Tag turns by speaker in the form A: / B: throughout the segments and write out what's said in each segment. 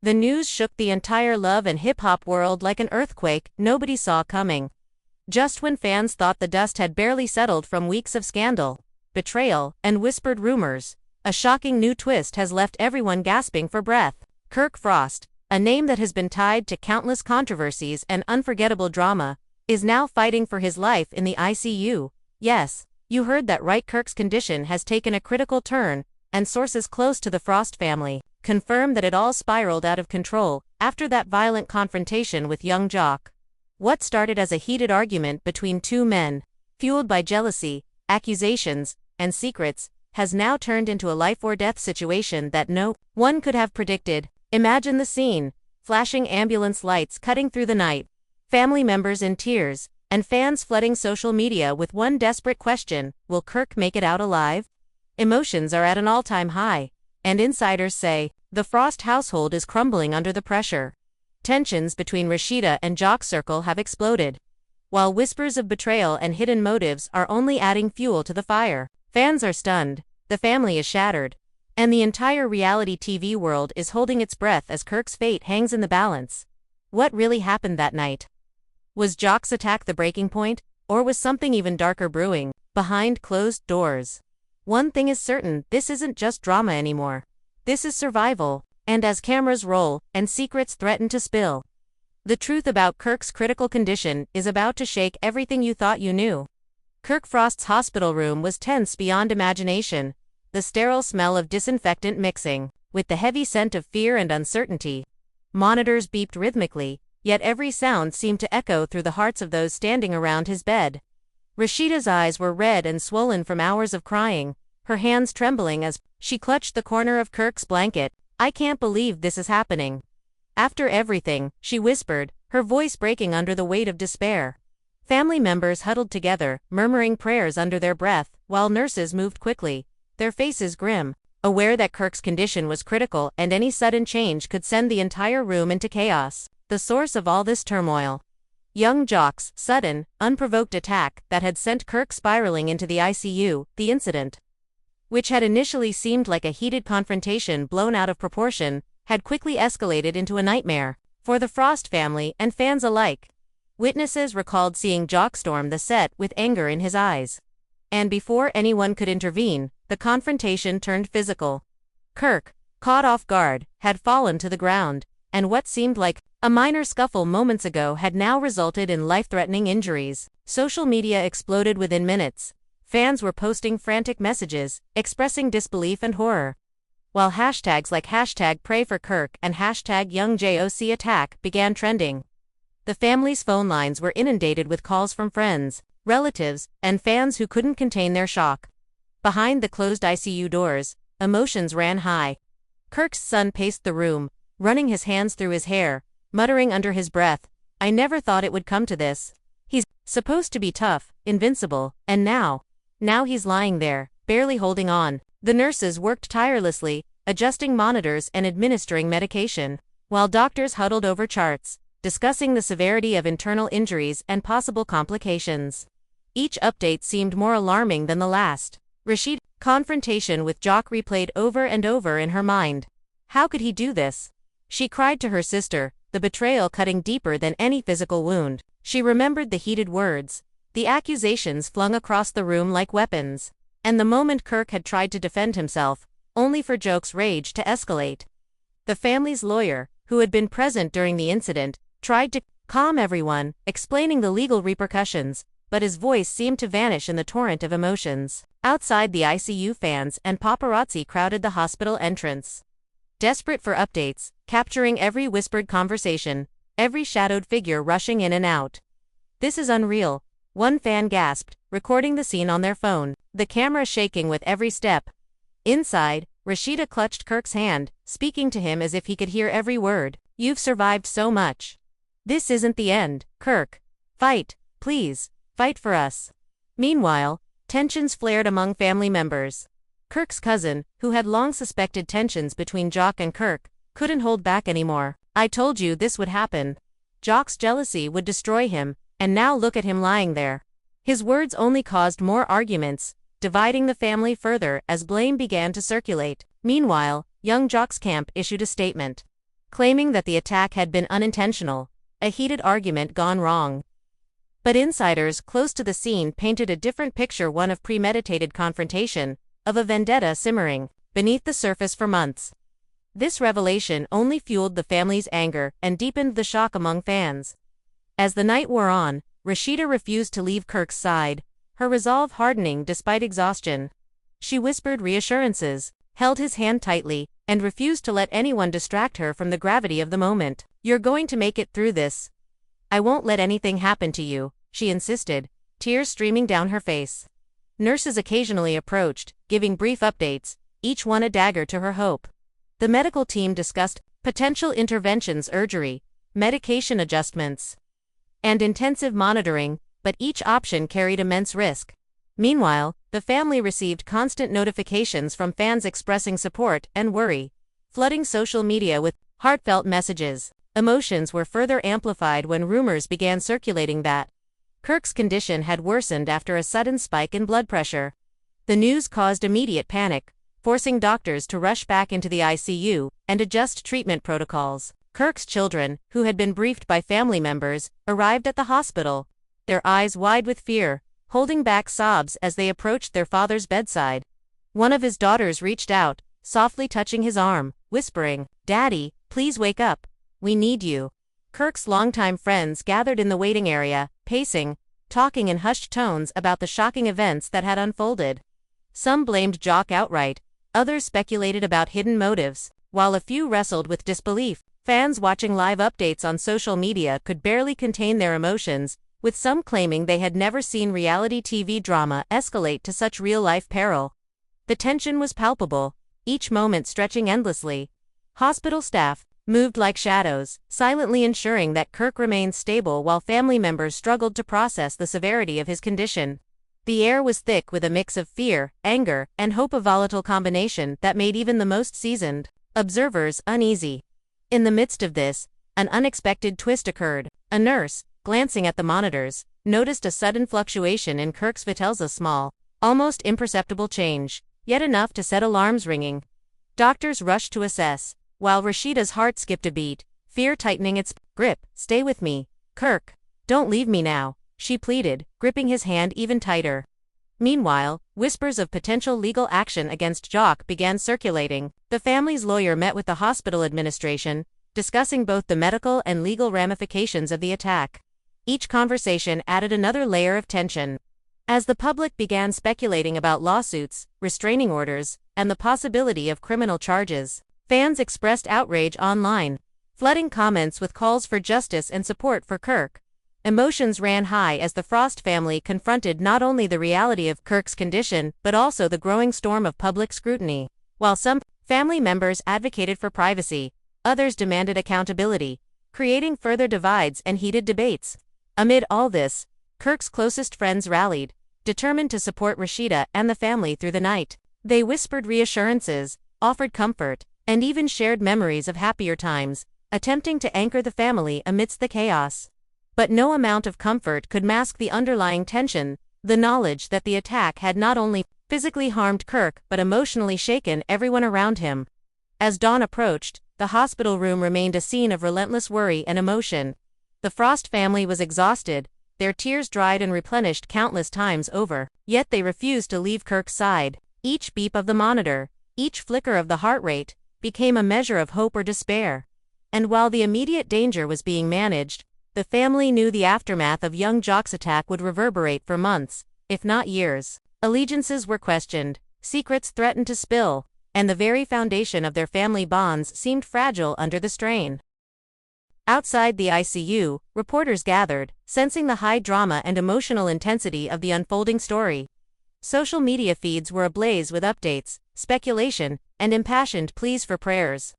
A: The news shook the entire love and hip-hop world like an earthquake nobody saw coming. Just when fans thought the dust had barely settled from weeks of scandal, betrayal, and whispered rumors, a shocking new twist has left everyone gasping for breath. Kirk Frost, a name that has been tied to countless controversies and unforgettable drama, is now fighting for his life in the ICU. Yes, you heard that right. Kirk's condition has taken a critical turn, and sources close to the Frost family confirm that it all spiraled out of control after that violent confrontation with young Jock. What started as a heated argument between two men, fueled by jealousy, accusations, and secrets, has now turned into a life-or-death situation that no one could have predicted. Imagine the scene: flashing ambulance lights cutting through the night, family members in tears, and fans flooding social media with one desperate question: will Kirk make it out alive? Emotions are at an all-time high, and insiders say the Frost household is crumbling under the pressure. Tensions between Rasheeda and Jock's circle have exploded, while whispers of betrayal and hidden motives are only adding fuel to the fire. Fans are stunned, the family is shattered, and the entire reality TV world is holding its breath as Kirk's fate hangs in the balance. What really happened that night? Was Jock's attack the breaking point, or was something even darker brewing behind closed doors? One thing is certain: this isn't just drama anymore. This is survival, and as cameras roll and secrets threaten to spill, the truth about Kirk's critical condition is about to shake everything you thought you knew. Kirk Frost's hospital room was tense beyond imagination, the sterile smell of disinfectant mixing with the heavy scent of fear and uncertainty. Monitors beeped rhythmically, yet every sound seemed to echo through the hearts of those standing around his bed. Rasheeda's eyes were red and swollen from hours of crying, her hands trembling as she clutched the corner of Kirk's blanket. "I can't believe this is happening. After everything," she whispered, her voice breaking under the weight of despair. Family members huddled together, murmuring prayers under their breath, while nurses moved quickly, their faces grim, aware that Kirk's condition was critical and any sudden change could send the entire room into chaos. The source of all this turmoil: young Jock's sudden, unprovoked attack that had sent Kirk spiraling into the ICU. The incident, which had initially seemed like a heated confrontation blown out of proportion, had quickly escalated into a nightmare for the Frost family and fans alike. Witnesses recalled seeing Jock storm the set with anger in his eyes. And before anyone could intervene, the confrontation turned physical. Kirk, caught off guard, had fallen to the ground, and what seemed like a minor scuffle moments ago had now resulted in life-threatening injuries. Social media exploded within minutes. Fans were posting frantic messages, expressing disbelief and horror, while hashtags like #PrayForKirk and #YoungJOCAttack began trending. The family's phone lines were inundated with calls from friends, relatives, and fans who couldn't contain their shock. Behind the closed ICU doors, emotions ran high. Kirk's son paced the room, running his hands through his hair, muttering under his breath, "I never thought it would come to this. He's supposed to be tough, invincible, and now he's lying there, barely holding on." The nurses worked tirelessly, adjusting monitors and administering medication, while doctors huddled over charts, discussing the severity of internal injuries and possible complications. Each update seemed more alarming than the last. Rasheeda's confrontation with Jock replayed over and over in her mind. How could he do this? She cried to her sister, the betrayal cutting deeper than any physical wound. She remembered the heated words, the accusations flung across the room like weapons, and the moment Kirk had tried to defend himself, only for Jock's rage to escalate. The family's lawyer, who had been present during the incident, tried to calm everyone, explaining the legal repercussions, but his voice seemed to vanish in the torrent of emotions. Outside, the ICU fans and paparazzi crowded the hospital entrance, desperate for updates, capturing every whispered conversation, every shadowed figure rushing in and out. "This is unreal," one fan gasped, recording the scene on their phone, the camera shaking with every step. Inside, Rasheeda clutched Kirk's hand, speaking to him as if he could hear every word. "You've survived so much. This isn't the end, Kirk. Fight, please, fight for us." Meanwhile, tensions flared among family members. Kirk's cousin, who had long suspected tensions between Jock and Kirk, couldn't hold back anymore. "I told you this would happen. Jock's jealousy would destroy him, and now look at him lying there." His words only caused more arguments, dividing the family further as blame began to circulate. Meanwhile, young Jock's camp issued a statement. claiming that the attack had been unintentional, a heated argument gone wrong. But insiders close to the scene painted a different picture, one of premeditated confrontation, of a vendetta simmering beneath the surface for months. This revelation only fueled the family's anger and deepened the shock among fans. As the night wore on, Rasheeda refused to leave Kirk's side, her resolve hardening despite exhaustion. She whispered reassurances, held his hand tightly, and refused to let anyone distract her from the gravity of the moment. "You're going to make it through this. I won't let anything happen to you," she insisted, tears streaming down her face. Nurses occasionally approached, giving brief updates, each one a dagger to her hope. The medical team discussed potential interventions, surgery, medication adjustments, and intensive monitoring, but each option carried immense risk. Meanwhile, the family received constant notifications from fans expressing support and worry, flooding social media with heartfelt messages. Emotions were further amplified when rumors began circulating that Kirk's condition had worsened after a sudden spike in blood pressure. The news caused immediate panic, forcing doctors to rush back into the ICU and adjust treatment protocols. Kirk's children, who had been briefed by family members, arrived at the hospital, their eyes wide with fear, holding back sobs as they approached their father's bedside. One of his daughters reached out, softly touching his arm, whispering, "Daddy, please wake up. We need you." Kirk's longtime friends gathered in the waiting area, pacing, talking in hushed tones about the shocking events that had unfolded. Some blamed Jock outright, others speculated about hidden motives, while a few wrestled with disbelief. Fans watching live updates on social media could barely contain their emotions, with some claiming they had never seen reality TV drama escalate to such real-life peril. The tension was palpable, each moment stretching endlessly. Hospital staff moved like shadows, silently ensuring that Kirk remained stable while family members struggled to process the severity of his condition. The air was thick with a mix of fear, anger, and hope, a volatile combination that made even the most seasoned observers uneasy. In the midst of this, an unexpected twist occurred. A nurse, glancing at the monitors, noticed a sudden fluctuation in Kirk's vitals, a small, almost imperceptible change, yet enough to set alarms ringing. Doctors rushed to assess, while Rasheeda's heart skipped a beat, fear tightening its grip. "Stay with me, Kirk. Don't leave me now," she pleaded, gripping his hand even tighter. Meanwhile, whispers of potential legal action against Jock began circulating. The family's lawyer met with the hospital administration, discussing both the medical and legal ramifications of the attack. Each conversation added another layer of tension. As the public began speculating about lawsuits, restraining orders, and the possibility of criminal charges, fans expressed outrage online, flooding comments with calls for justice and support for Kirk. Emotions ran high as the Frost family confronted not only the reality of Kirk's condition but also the growing storm of public scrutiny. While some family members advocated for privacy, others demanded accountability, creating further divides and heated debates. Amid all this, Kirk's closest friends rallied, determined to support Rasheeda and the family through the night. They whispered reassurances, offered comfort, and even shared memories of happier times, attempting to anchor the family amidst the chaos. But no amount of comfort could mask the underlying tension, the knowledge that the attack had not only physically harmed Kirk but emotionally shaken everyone around him. As dawn approached, the hospital room remained a scene of relentless worry and emotion. The Frost family was exhausted, their tears dried and replenished countless times over, yet they refused to leave Kirk's side. Each beep of the monitor, each flicker of the heart rate, became a measure of hope or despair. And while the immediate danger was being managed, the family knew the aftermath of young Jock's attack would reverberate for months, if not years. Allegiances were questioned, secrets threatened to spill, and the very foundation of their family bonds seemed fragile under the strain. Outside the ICU, reporters gathered, sensing the high drama and emotional intensity of the unfolding story. Social media feeds were ablaze with updates, speculation, and impassioned pleas for prayers.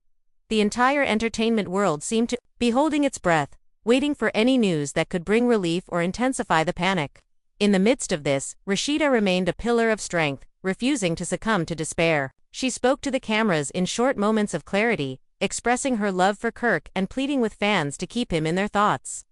A: The entire entertainment world seemed to be holding its breath, waiting for any news that could bring relief or intensify the panic. In the midst of this, Rasheeda remained a pillar of strength, refusing to succumb to despair. She spoke to the cameras in short moments of clarity, expressing her love for Kirk and pleading with fans to keep him in their thoughts.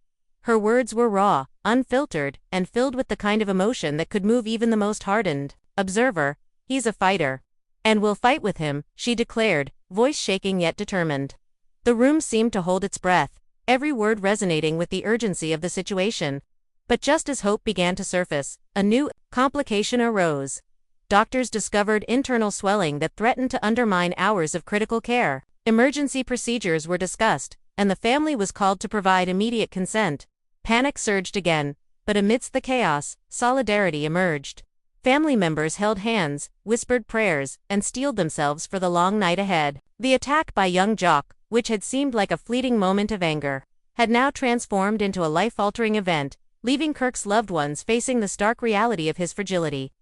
A: Her words were raw, unfiltered, and filled with the kind of emotion that could move even the most hardened observer. "He's a fighter. And we'll fight with him," she declared, voice shaking yet determined. The room seemed to hold its breath, every word resonating with the urgency of the situation. But just as hope began to surface, a new complication arose. Doctors discovered internal swelling that threatened to undermine hours of critical care. Emergency procedures were discussed, and the family was called to provide immediate consent. Panic surged again, but amidst the chaos, solidarity emerged. Family members held hands, whispered prayers, and steeled themselves for the long night ahead. The attack by young Jock, which had seemed like a fleeting moment of anger, had now transformed into a life-altering event, leaving Kirk's loved ones facing the stark reality of his fragility.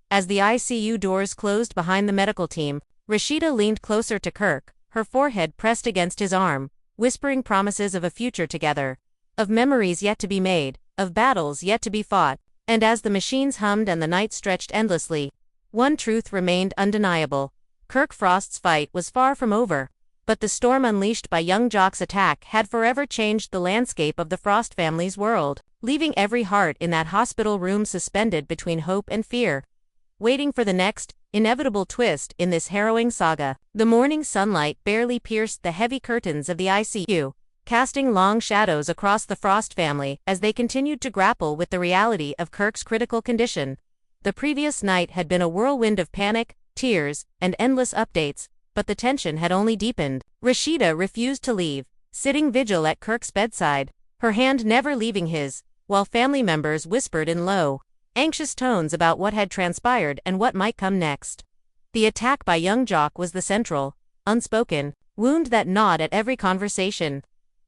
A: As the ICU doors closed behind the medical team, Rasheeda leaned closer to Kirk, her forehead pressed against his arm, whispering promises of a future together, of memories yet to be made, of battles yet to be fought. And as the machines hummed and the night stretched endlessly, one truth remained undeniable. Kirk Frost's fight was far from over, but the storm unleashed by young Jock's attack had forever changed the landscape of the Frost family's world, leaving every heart in that hospital room suspended between hope and fear, waiting for the next, inevitable twist in this harrowing saga. The morning sunlight barely pierced the heavy curtains of the ICU, casting long shadows across the Frost family as they continued to grapple with the reality of Kirk's critical condition. The previous night had been a whirlwind of panic, tears, and endless updates, but the tension had only deepened. Rasheeda refused to leave, sitting vigil at Kirk's bedside, her hand never leaving his, while family members whispered in low, anxious tones about what had transpired and what might come next. The attack by young Jock was the central, unspoken, wound that gnawed at every conversation.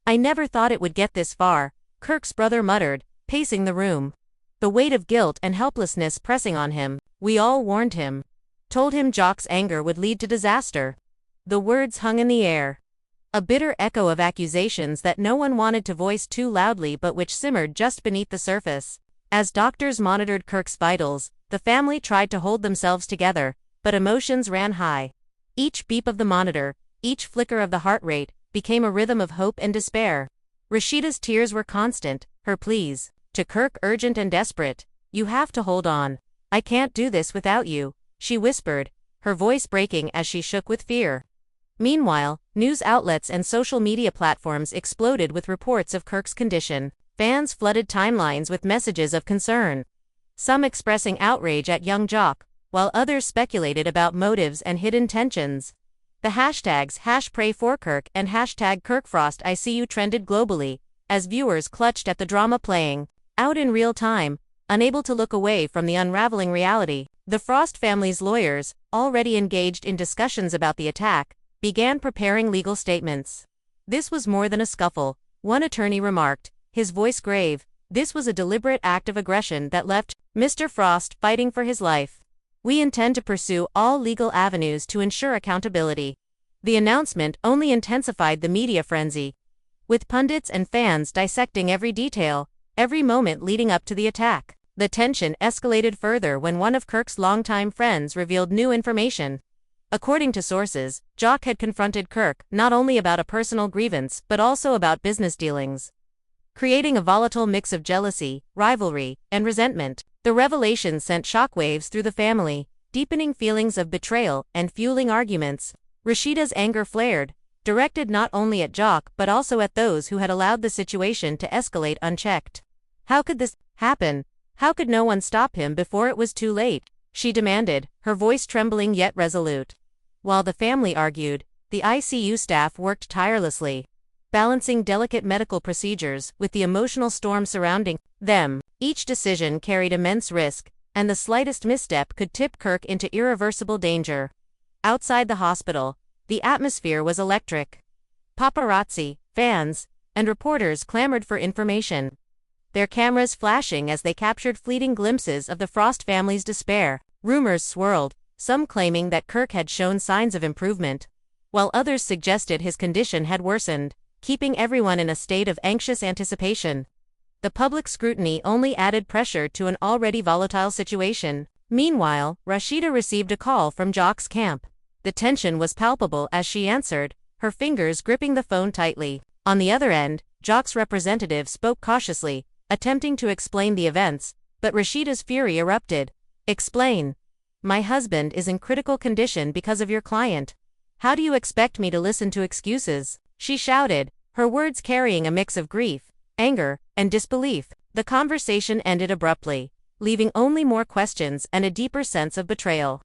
A: "I never thought it would get this far," Kirk's brother muttered, pacing the room, the weight of guilt and helplessness pressing on him. "We all warned him. Told him Jock's anger would lead to disaster." The words hung in the air, a bitter echo of accusations that no one wanted to voice too loudly but which simmered just beneath the surface. As doctors monitored Kirk's vitals, the family tried to hold themselves together, but emotions ran high. Each beep of the monitor, each flicker of the heart rate, became a rhythm of hope and despair. Rasheeda's tears were constant, her pleas, to Kirk urgent and desperate. "You have to hold on. I can't do this without you," she whispered, her voice breaking as she shook with fear. Meanwhile, news outlets and social media platforms exploded with reports of Kirk's condition. Fans flooded timelines with messages of concern, some expressing outrage at young Jock, while others speculated about motives and hidden tensions. The hashtags #PrayForKirk and #KirkFrostICU trended globally, as viewers clutched at the drama playing out in real time, unable to look away from the unraveling reality. The Frost family's lawyers, already engaged in discussions about the attack, began preparing legal statements. "This was more than a scuffle," one attorney remarked, his voice grave. "This was a deliberate act of aggression that left Mr. Frost fighting for his life. We intend to pursue all legal avenues to ensure accountability." The announcement only intensified the media frenzy, with pundits and fans dissecting every detail, every moment leading up to the attack. The tension escalated further when one of Kirk's longtime friends revealed new information. According to sources, Jock had confronted Kirk not only about a personal grievance but also about business dealings, creating a volatile mix of jealousy, rivalry, and resentment. The revelation sent shockwaves through the family, deepening feelings of betrayal and fueling arguments. Rasheeda's anger flared, directed not only at Jock but also at those who had allowed the situation to escalate unchecked. "How could this happen? How could no one stop him before it was too late?" she demanded, her voice trembling yet resolute. While the family argued, the ICU staff worked tirelessly, balancing delicate medical procedures with the emotional storm surrounding them. Each decision carried immense risk, and the slightest misstep could tip Kirk into irreversible danger. Outside the hospital, the atmosphere was electric. Paparazzi, fans, and reporters clamored for information, their cameras flashing as they captured fleeting glimpses of the Frost family's despair. Rumors swirled, some claiming that Kirk had shown signs of improvement, while others suggested his condition had worsened, keeping everyone in a state of anxious anticipation. The public scrutiny only added pressure to an already volatile situation. Meanwhile, Rasheeda received a call from Jock's camp. The tension was palpable as she answered, her fingers gripping the phone tightly. On the other end, Jock's representative spoke cautiously, attempting to explain the events, but Rasheeda's fury erupted. "Explain. My husband is in critical condition because of your client. How do you expect me to listen to excuses?" she shouted, her words carrying a mix of grief, anger, and disbelief. The conversation ended abruptly, leaving only more questions and a deeper sense of betrayal.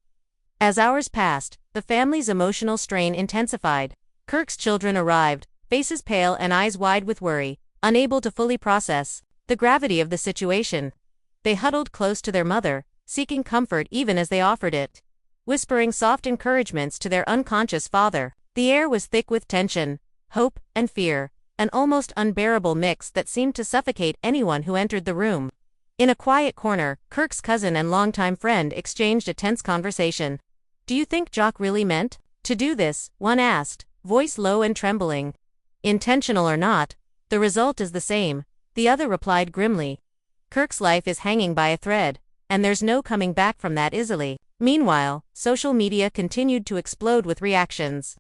A: As hours passed, the family's emotional strain intensified. Kirk's children arrived, faces pale and eyes wide with worry, unable to fully process the gravity of the situation. They huddled close to their mother, seeking comfort even as they offered it, whispering soft encouragements to their unconscious father. The air was thick with tension, hope, and fear, an almost unbearable mix that seemed to suffocate anyone who entered the room. In a quiet corner, Kirk's cousin and longtime friend exchanged a tense conversation. "Do you think Jock really meant to do this?" one asked, voice low and trembling. "Intentional or not, the result is the same," the other replied grimly. "Kirk's life is hanging by a thread, and there's no coming back from that easily." Meanwhile, social media continued to explode with reactions.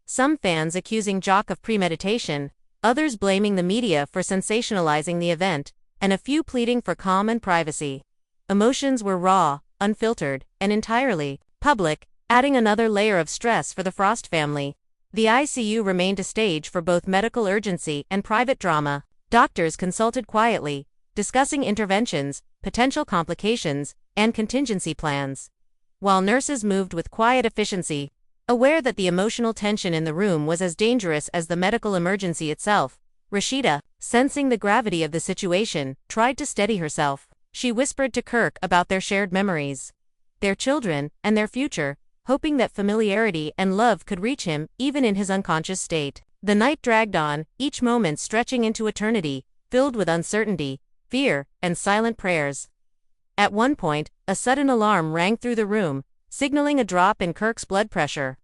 A: Some fans accusing Jock of premeditation, others blaming the media for sensationalizing the event, and a few pleading for calm and privacy. Emotions were raw, unfiltered, and entirely public, adding another layer of stress for the Frost family. The ICU remained a stage for both medical urgency and private drama. Doctors consulted quietly, discussing interventions, potential complications, and contingency plans, while nurses moved with quiet efficiency, aware that the emotional tension in the room was as dangerous as the medical emergency itself. Rasheeda, sensing the gravity of the situation, tried to steady herself. She whispered to Kirk about their shared memories, their children, and their future, hoping that familiarity and love could reach him even in his unconscious state. The night dragged on, each moment stretching into eternity, filled with uncertainty, fear, and silent prayers. At one point, a sudden alarm rang through the room, signaling a drop in Kirk's blood pressure.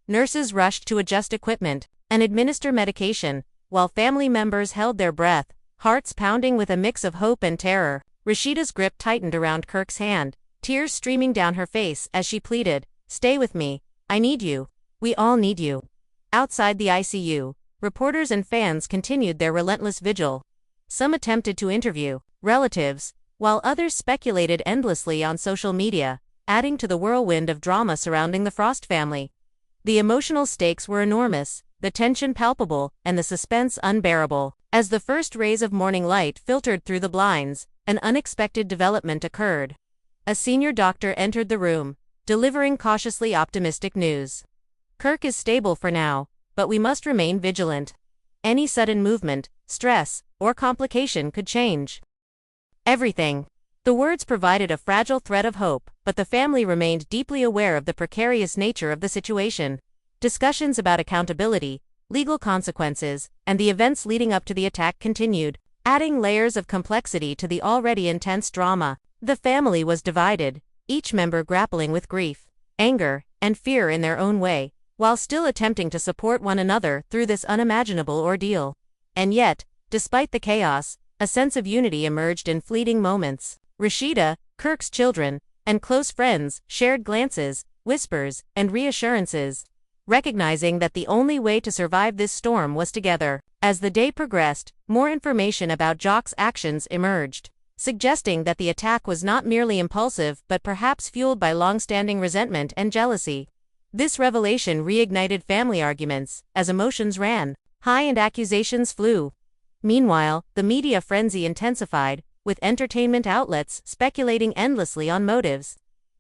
A: Nurses rushed to adjust equipment and administer medication, while family members held their breath, hearts pounding with a mix of hope and terror. Rasheeda's grip tightened around Kirk's hand, tears streaming down her face as she pleaded, "Stay with me, I need you. We all need you." Outside the ICU, reporters and fans continued their relentless vigil. Some attempted to interview relatives, while others speculated endlessly on social media, adding to the whirlwind of drama surrounding the Frost family. The emotional stakes were enormous, the tension palpable, and the suspense unbearable. As the first rays of morning light filtered through the blinds, an unexpected development occurred. A senior doctor entered the room, delivering cautiously optimistic news. "Kirk is stable for now, but we must remain vigilant. Any sudden movement, stress, or complication could change everything." The words provided a fragile thread of hope, but the family remained deeply aware of the precarious nature of the situation. Discussions about accountability, legal consequences, and the events leading up to the attack continued, adding layers of complexity to the already intense drama. The family was divided, each member grappling with grief, anger, and fear in their own way, while still attempting to support one another through this unimaginable ordeal. And yet, despite the chaos, a sense of unity emerged in fleeting moments. Rasheeda, Kirk's children, and close friends shared glances, whispers, and reassurances, recognizing that the only way to survive this storm was together. As the day progressed, more information about Jock's actions emerged, suggesting that the attack was not merely impulsive but perhaps fueled by long-standing resentment and jealousy. This revelation reignited family arguments, as emotions ran high and accusations flew. Meanwhile, the media frenzy intensified, with entertainment outlets speculating endlessly on motives,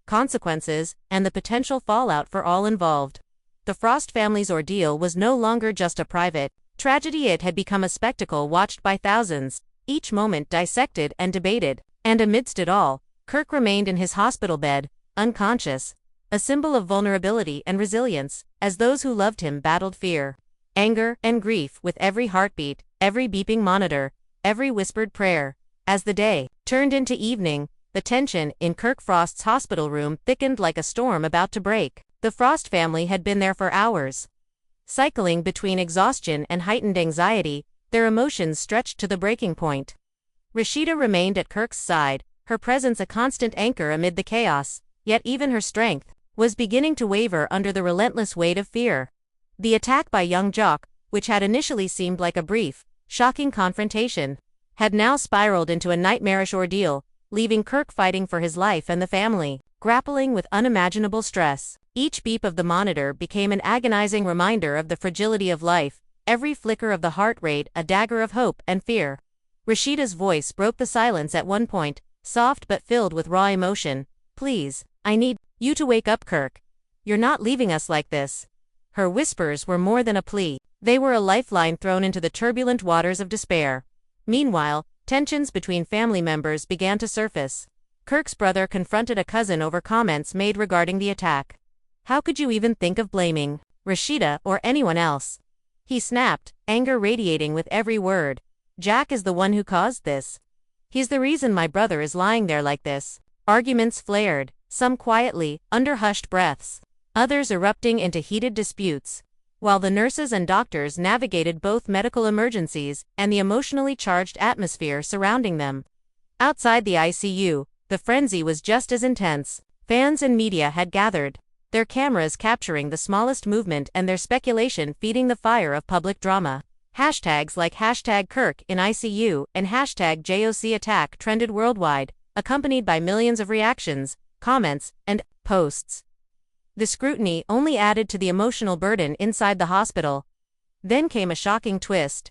A: consequences, and the potential fallout for all involved. The Frost family's ordeal was no longer just a private tragedy, it had become a spectacle watched by thousands, each moment dissected and debated. And amidst it all, Kirk remained in his hospital bed, unconscious, a symbol of vulnerability and resilience, as those who loved him battled fear, anger, and grief with every heartbeat, every beeping monitor, every whispered prayer. As the day turned into evening, the tension in Kirk Frost's hospital room thickened like a storm about to break. The Frost family had been there for hours, cycling between exhaustion and heightened anxiety, their emotions stretched to the breaking point. Rasheeda remained at Kirk's side, her presence a constant anchor amid the chaos, yet even her strength was beginning to waver under the relentless weight of fear. The attack by young Jock, which had initially seemed like a brief, shocking confrontation, had now spiraled into a nightmarish ordeal, leaving Kirk fighting for his life and the family, grappling with unimaginable stress. Each beep of the monitor became an agonizing reminder of the fragility of life, every flicker of the heart rate a dagger of hope and fear. Rasheeda's voice broke the silence at one point, soft but filled with raw emotion. "Please, I need you to wake up, Kirk. You're not leaving us like this." Her whispers were more than a plea. They were a lifeline thrown into the turbulent waters of despair. Meanwhile, tensions between family members began to surface. Kirk's brother confronted a cousin over comments made regarding the attack. "How could you even think of blaming Rasheeda or anyone else?" he snapped, anger radiating with every word. "Jack is the one who caused this. He's the reason my brother is lying there like this." Arguments flared, some quietly, under hushed breaths, others erupting into heated disputes, while the nurses and doctors navigated both medical emergencies and the emotionally charged atmosphere surrounding them. Outside the ICU, the frenzy was just as intense. Fans and media had gathered, their cameras capturing the smallest movement and their speculation feeding the fire of public drama. Hashtags like #Kirk in ICU and #JOC attack trended worldwide, accompanied by millions of reactions, comments, and posts. The scrutiny only added to the emotional burden inside the hospital. Then came a shocking twist.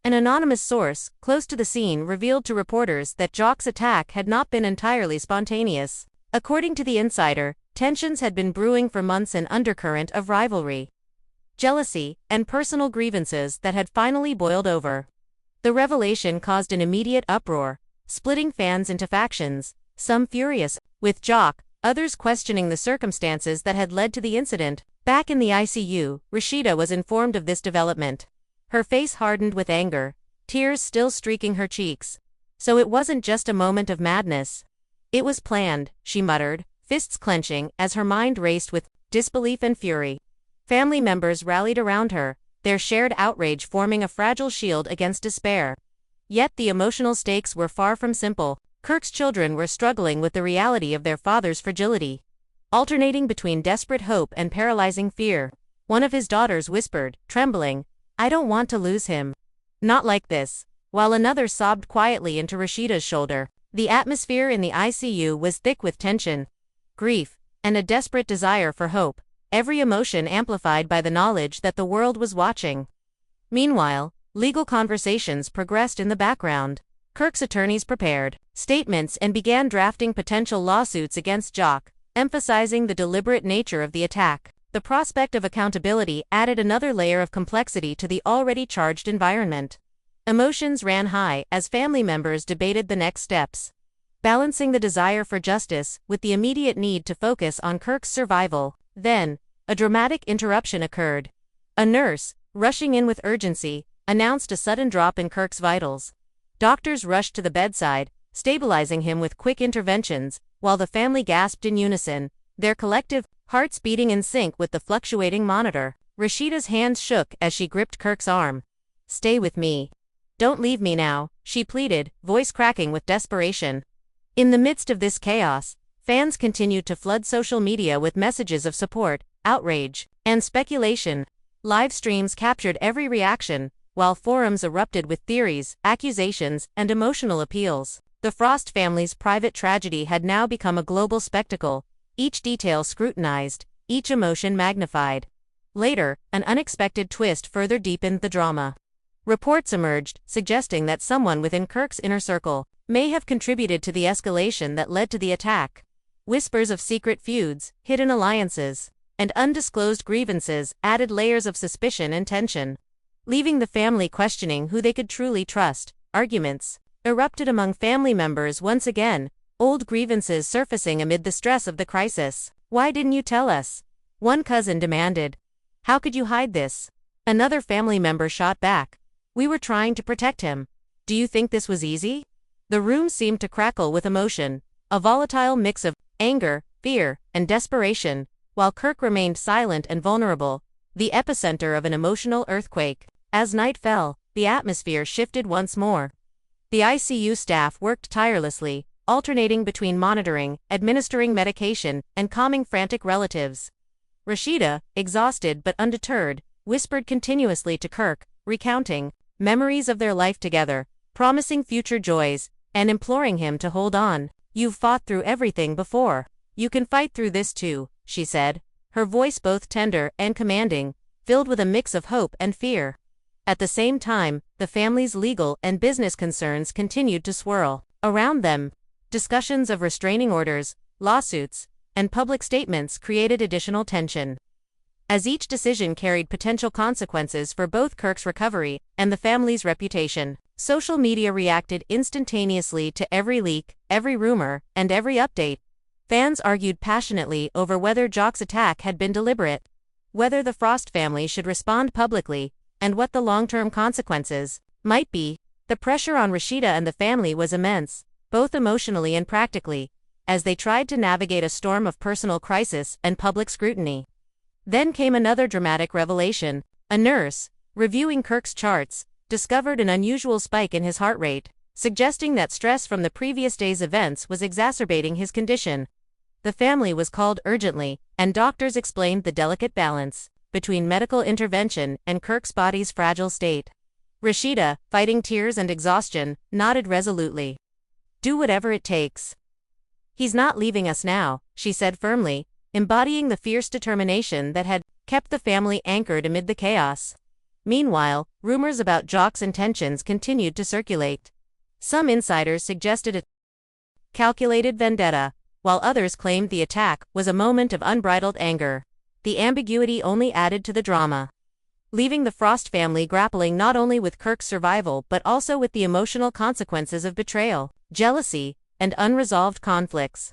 A: An anonymous source, close to the scene, revealed to reporters that Jock's attack had not been entirely spontaneous. According to the insider, tensions had been brewing for months, an undercurrent of rivalry, jealousy, and personal grievances that had finally boiled over. The revelation caused an immediate uproar, splitting fans into factions, some furious with Jock, others questioning the circumstances that had led to the incident. Back in the ICU, Rasheeda was informed of this development. Her face hardened with anger, tears still streaking her cheeks. So it wasn't just a moment of madness. It was planned, she muttered, fists clenching as her mind raced with disbelief and fury. Family members rallied around her, their shared outrage forming a fragile shield against despair. Yet the emotional stakes were far from simple. Kirk's children were struggling with the reality of their father's fragility, alternating between desperate hope and paralyzing fear. One of his daughters whispered, trembling, "I don't want to lose him. Not like this," while another sobbed quietly into Rasheeda's shoulder. The atmosphere in the ICU was thick with tension, grief, and a desperate desire for hope, every emotion amplified by the knowledge that the world was watching. Meanwhile, legal conversations progressed in the background. Kirk's attorneys prepared statements and began drafting potential lawsuits against Jock, emphasizing the deliberate nature of the attack. The prospect of accountability added another layer of complexity to the already charged environment. Emotions ran high as family members debated the next steps, balancing the desire for justice with the immediate need to focus on Kirk's survival. Then, a dramatic interruption occurred. A nurse, rushing in with urgency, announced a sudden drop in Kirk's vitals. Doctors rushed to the bedside, stabilizing him with quick interventions, while the family gasped in unison, their collective hearts beating in sync with the fluctuating monitor. Rasheeda's hands shook as she gripped Kirk's arm. "Stay with me. Don't leave me now," she pleaded, voice cracking with desperation. In the midst of this chaos, fans continued to flood social media with messages of support, outrage, and speculation. Live streams captured every reaction, while forums erupted with theories, accusations, and emotional appeals. The Frost family's private tragedy had now become a global spectacle, each detail scrutinized, each emotion magnified. Later, an unexpected twist further deepened the drama. Reports emerged, suggesting that someone within Kirk's inner circle may have contributed to the escalation that led to the attack. Whispers of secret feuds, hidden alliances, and undisclosed grievances added layers of suspicion and tension, leaving the family questioning who they could truly trust. Arguments erupted among family members once again, old grievances surfacing amid the stress of the crisis. "Why didn't you tell us?" one cousin demanded. "How could you hide this?" Another family member shot back. "We were trying to protect him. Do you think this was easy?" The room seemed to crackle with emotion, a volatile mix of anger, fear, and desperation, while Kirk remained silent and vulnerable, the epicenter of an emotional earthquake. As night fell, the atmosphere shifted once more. The ICU staff worked tirelessly, alternating between monitoring, administering medication, and calming frantic relatives. Rasheeda, exhausted but undeterred, whispered continuously to Kirk, recounting memories of their life together, promising future joys, and imploring him to hold on. "You've fought through everything before. You can fight through this too," she said, her voice both tender and commanding, filled with a mix of hope and fear. At the same time, the family's legal and business concerns continued to swirl around them. Discussions of restraining orders, lawsuits, and public statements created additional tension. As each decision carried potential consequences for both Kirk's recovery and the family's reputation, social media reacted instantaneously to every leak, every rumor, and every update. Fans argued passionately over whether Jock's attack had been deliberate, whether the Frost family should respond publicly, and what the long-term consequences might be. The pressure on Rasheeda and the family was immense, both emotionally and practically, as they tried to navigate a storm of personal crisis and public scrutiny. Then came another dramatic revelation. A nurse, reviewing Kirk's charts, discovered an unusual spike in his heart rate, suggesting that stress from the previous day's events was exacerbating his condition. The family was called urgently, and doctors explained the delicate balance between medical intervention and Kirk's body's fragile state. Rasheeda, fighting tears and exhaustion, nodded resolutely. "Do whatever it takes. He's not leaving us now," she said firmly, embodying the fierce determination that had kept the family anchored amid the chaos. Meanwhile, rumors about Jock's intentions continued to circulate. Some insiders suggested a calculated vendetta, while others claimed the attack was a moment of unbridled anger. The ambiguity only added to the drama, leaving the Frost family grappling not only with Kirk's survival but also with the emotional consequences of betrayal, jealousy, and unresolved conflicts.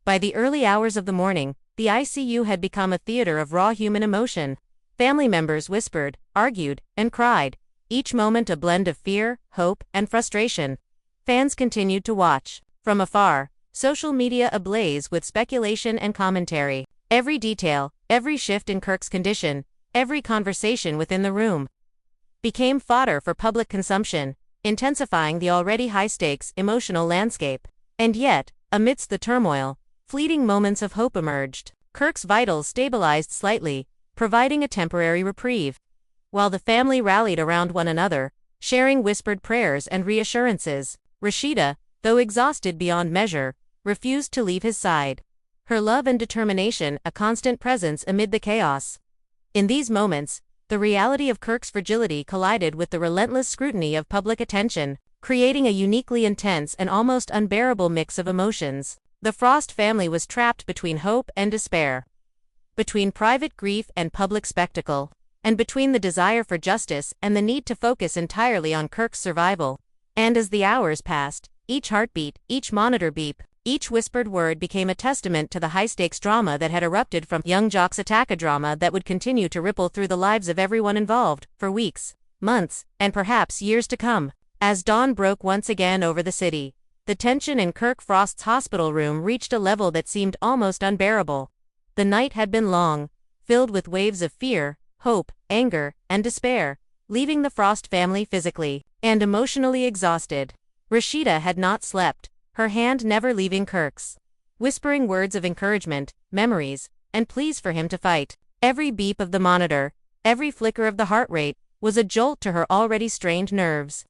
A: By the early hours of the morning, the ICU had become a theater of raw human emotion. Family members whispered, argued, and cried, each moment a blend of fear, hope, and frustration. Fans continued to watch from afar, social media ablaze with speculation and commentary. Every detail, every shift in Kirk's condition, every conversation within the room became fodder for public consumption, intensifying the already high-stakes emotional landscape. And yet, amidst the turmoil, fleeting moments of hope emerged. Kirk's vitals stabilized slightly, providing a temporary reprieve. While the family rallied around one another, sharing whispered prayers and reassurances, Rasheeda, though exhausted beyond measure, refused to leave his side. Her love and determination a constant presence amid the chaos. In these moments, the reality of Kirk's fragility collided with the relentless scrutiny of public attention, creating a uniquely intense and almost unbearable mix of emotions. The Frost family was trapped between hope and despair, between private grief and public spectacle, and between the desire for justice and the need to focus entirely on Kirk's survival. And as the hours passed, each heartbeat, each monitor beep, each whispered word became a testament to the high-stakes drama that had erupted from young Jock's attack, a drama that would continue to ripple through the lives of everyone involved, for weeks, months, and perhaps years to come. As dawn broke once again over the city, the tension in Kirk Frost's hospital room reached a level that seemed almost unbearable. The night had been long, filled with waves of fear, hope, anger, and despair, leaving the Frost family physically and emotionally exhausted. Rasheeda had not slept, her hand never leaving Kirk's, whispering words of encouragement, memories, and pleas for him to fight. Every beep of the monitor, every flicker of the heart rate, was a jolt to her already strained nerves.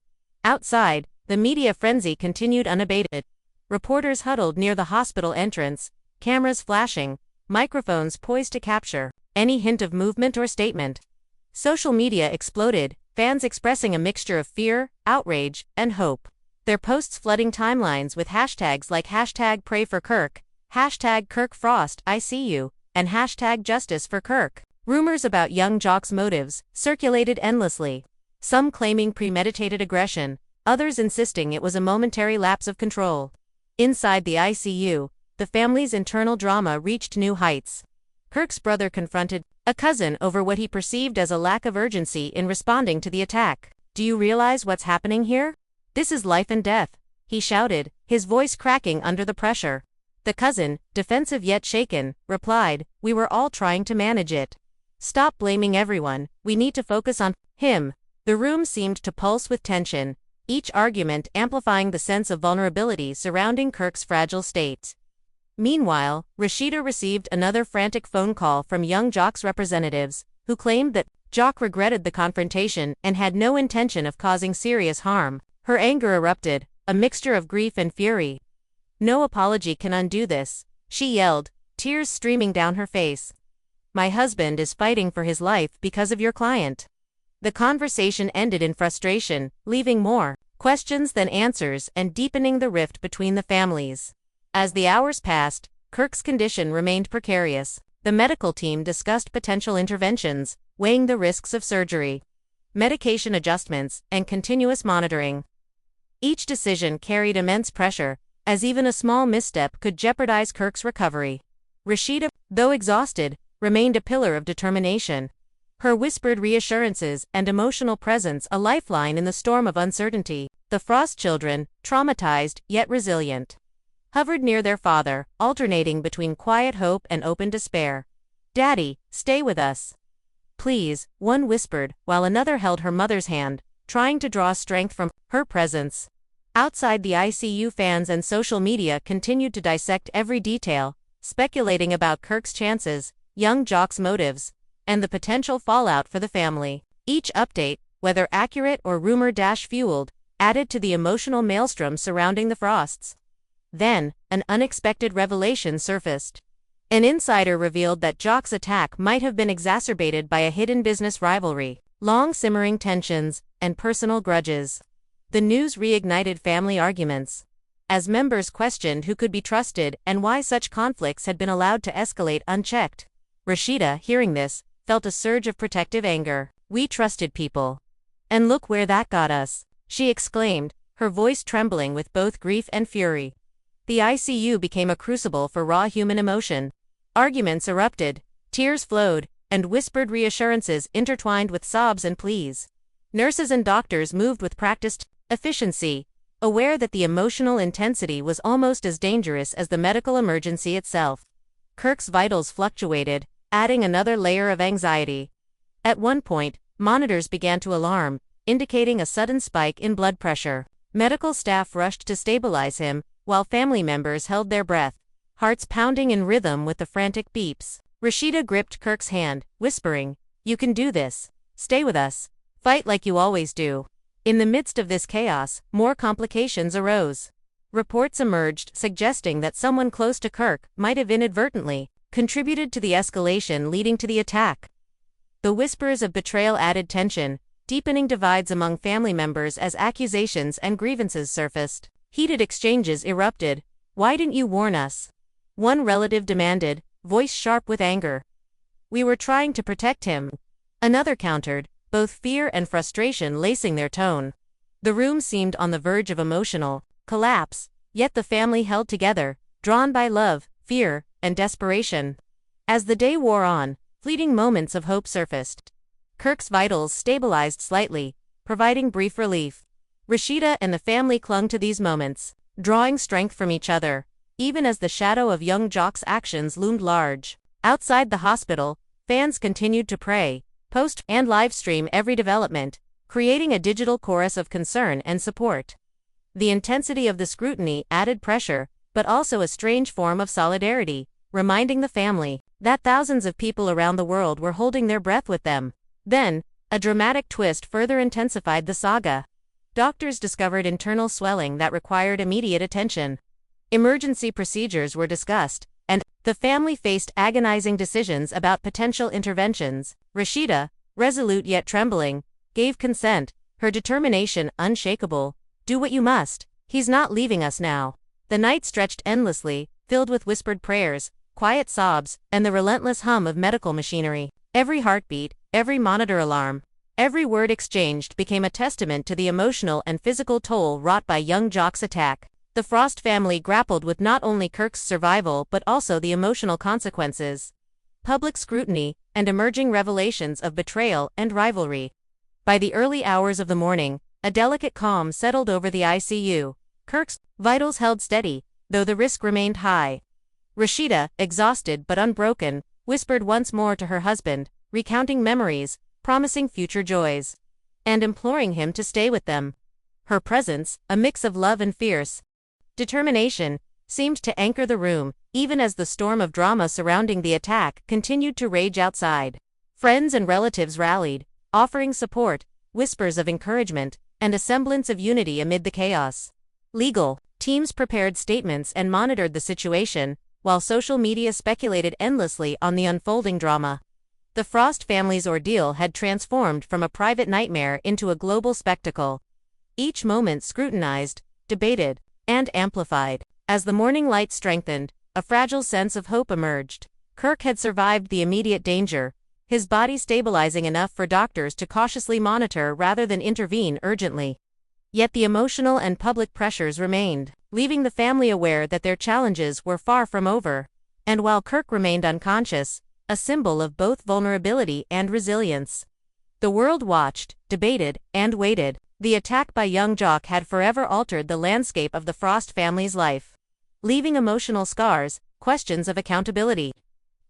A: Outside, the media frenzy continued unabated. Reporters huddled near the hospital entrance, cameras flashing, microphones poised to capture any hint of movement or statement. Social media exploded, fans expressing a mixture of fear, outrage, and hope. Their posts flooding timelines with hashtags like #PrayForKirk, #KirkFrostICU, and #JusticeForKirk. Rumors about young Jock's motives circulated endlessly, some claiming premeditated aggression, others insisting it was a momentary lapse of control. Inside the ICU, the family's internal drama reached new heights. Kirk's brother confronted a cousin over what he perceived as a lack of urgency in responding to the attack. "Do you realize what's happening here? This is life and death," he shouted, his voice cracking under the pressure. The cousin, defensive yet shaken, replied, "We were all trying to manage it. Stop blaming everyone, we need to focus on him." The room seemed to pulse with tension, each argument amplifying the sense of vulnerability surrounding Kirk's fragile state. Meanwhile, Rasheeda received another frantic phone call from young Jock's representatives, who claimed that Jock regretted the confrontation and had no intention of causing serious harm. Her anger erupted, a mixture of grief and fury. "No apology can undo this," she yelled, tears streaming down her face. "My husband is fighting for his life because of your client. The conversation ended in frustration, leaving more questions than answers and deepening the rift between the families. As the hours passed, Kirk's condition remained precarious. The medical team discussed potential interventions, weighing the risks of surgery, medication adjustments, and continuous monitoring. Each decision carried immense pressure, as even a small misstep could jeopardize Kirk's recovery. Rasheeda, though exhausted, remained a pillar of determination. Her whispered reassurances and emotional presence a lifeline in the storm of uncertainty. The Frost children, traumatized yet resilient, hovered near their father, alternating between quiet hope and open despair. "Daddy, stay with us, please," one whispered, while another held her mother's hand, trying to draw strength from her presence. Outside the ICU, fans and social media continued to dissect every detail, speculating about Kirk's chances, young Jock's motives, and the potential fallout for the family. Each update, whether accurate or rumor-fueled, added to the emotional maelstrom surrounding the Frosts. Then, an unexpected revelation surfaced. An insider revealed that Jock's attack might have been exacerbated by a hidden business rivalry, long-simmering tensions, and personal grudges. The news reignited family arguments, as members questioned who could be trusted and why such conflicts had been allowed to escalate unchecked. Rasheeda, hearing this, felt a surge of protective anger. "We trusted people. And look where that got us," she exclaimed, her voice trembling with both grief and fury. The ICU became a crucible for raw human emotion. Arguments erupted, tears flowed, and whispered reassurances intertwined with sobs and pleas. Nurses and doctors moved with practiced efficiency, aware that the emotional intensity was almost as dangerous as the medical emergency itself. Kirk's vitals fluctuated, adding another layer of anxiety. At one point, monitors began to alarm, indicating a sudden spike in blood pressure. Medical staff rushed to stabilize him, while family members held their breath, hearts pounding in rhythm with the frantic beeps. Rasheeda gripped Kirk's hand, whispering, "You can do this. Stay with us. Fight like you always do." In the midst of this chaos, more complications arose. Reports emerged suggesting that someone close to Kirk might have inadvertently contributed to the escalation leading to the attack. The whispers of betrayal added tension, deepening divides among family members as accusations and grievances surfaced. Heated exchanges erupted. "Why didn't you warn us?" one relative demanded, voice sharp with anger. "We were trying to protect him," another countered, both fear and frustration lacing their tone. The room seemed on the verge of emotional collapse, yet the family held together, drawn by love, fear, and desperation. As the day wore on, fleeting moments of hope surfaced. Kirk's vitals stabilized slightly, providing brief relief. Rasheeda and the family clung to these moments, drawing strength from each other, even as the shadow of young Jock's actions loomed large. Outside the hospital, fans continued to pray, post, and live-stream every development, creating a digital chorus of concern and support. The intensity of the scrutiny added pressure, but also a strange form of solidarity, reminding the family that thousands of people around the world were holding their breath with them. Then, a dramatic twist further intensified the saga. Doctors discovered internal swelling that required immediate attention. Emergency procedures were discussed, and the family faced agonizing decisions about potential interventions. Rasheeda, resolute yet trembling, gave consent, her determination unshakable. "Do what you must. He's not leaving us now." The night stretched endlessly, filled with whispered prayers, quiet sobs, and the relentless hum of medical machinery. Every heartbeat, every monitor alarm, every word exchanged became a testament to the emotional and physical toll wrought by young Jock's attack. The Frost family grappled with not only Kirk's survival but also the emotional consequences, public scrutiny, and emerging revelations of betrayal and rivalry. By the early hours of the morning, a delicate calm settled over the ICU. Kirk's vitals held steady, though the risk remained high. Rasheeda, exhausted but unbroken, whispered once more to her husband, recounting memories, promising future joys, and imploring him to stay with them. Her presence, a mix of love and fierce determination, seemed to anchor the room, even as the storm of drama surrounding the attack continued to rage outside. Friends and relatives rallied, offering support, whispers of encouragement, and a semblance of unity amid the chaos. Legal teams prepared statements and monitored the situation, while social media speculated endlessly on the unfolding drama. The Frost family's ordeal had transformed from a private nightmare into a global spectacle. Each moment scrutinized, debated, and amplified. As the morning light strengthened, a fragile sense of hope emerged. Kirk had survived the immediate danger, his body stabilizing enough for doctors to cautiously monitor rather than intervene urgently. Yet the emotional and public pressures remained, leaving the family aware that their challenges were far from over. And while Kirk remained unconscious, a symbol of both vulnerability and resilience, the world watched, debated, and waited. The attack by young Jock had forever altered the landscape of the Frost family's life, leaving emotional scars, questions of accountability,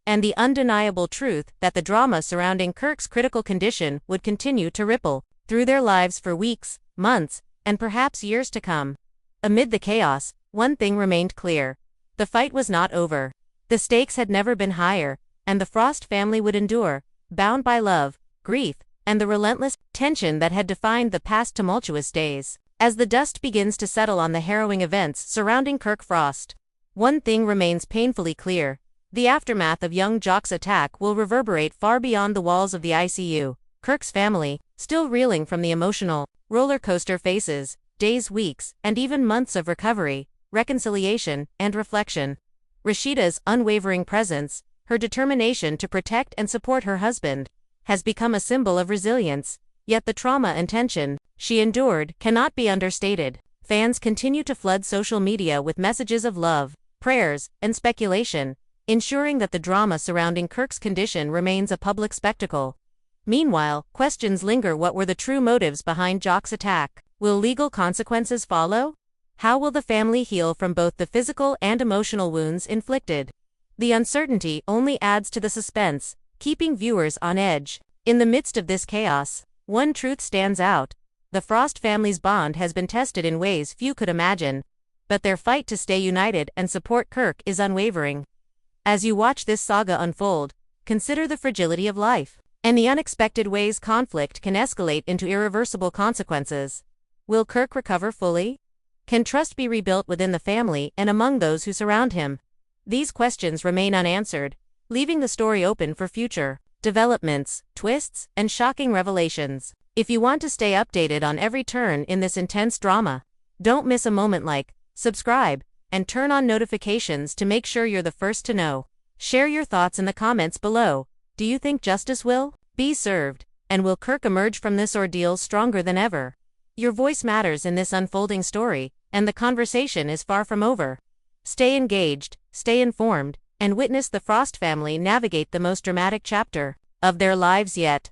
A: and the undeniable truth that the drama surrounding Kirk's critical condition would continue to ripple through their lives for weeks, months, and perhaps years to come. Amid the chaos, one thing remained clear. The fight was not over. The stakes had never been higher, and the Frost family would endure, bound by love, grief, and the relentless tension that had defined the past tumultuous days. As the dust begins to settle on the harrowing events surrounding Kirk Frost, one thing remains painfully clear. The aftermath of young Jock's attack will reverberate far beyond the walls of the ICU. Kirk's family, still reeling from the emotional roller coaster faces, days, weeks, and even months of recovery, reconciliation, and reflection. Rasheeda's unwavering presence, her determination to protect and support her husband, has become a symbol of resilience, yet the trauma and tension she endured cannot be understated. Fans continue to flood social media with messages of love, prayers, and speculation, ensuring that the drama surrounding Kirk's condition remains a public spectacle. Meanwhile, questions linger: what were the true motives behind Jock's attack? Will legal consequences follow? How will the family heal from both the physical and emotional wounds inflicted? The uncertainty only adds to the suspense, keeping viewers on edge. In the midst of this chaos, one truth stands out. The Frost family's bond has been tested in ways few could imagine, but their fight to stay united and support Kirk is unwavering. As you watch this saga unfold, consider the fragility of life and the unexpected ways conflict can escalate into irreversible consequences. Will Kirk recover fully? Can trust be rebuilt within the family and among those who surround him? These questions remain unanswered, leaving the story open for future developments, twists, and shocking revelations. If you want to stay updated on every turn in this intense drama, don't miss a moment. Like, subscribe, and turn on notifications to make sure you're the first to know. Share your thoughts in the comments below. Do you think justice will be served? And will Kirk emerge from this ordeal stronger than ever? Your voice matters in this unfolding story, and the conversation is far from over. Stay engaged, stay informed, and witness the Frost family navigate the most dramatic chapter of their lives yet.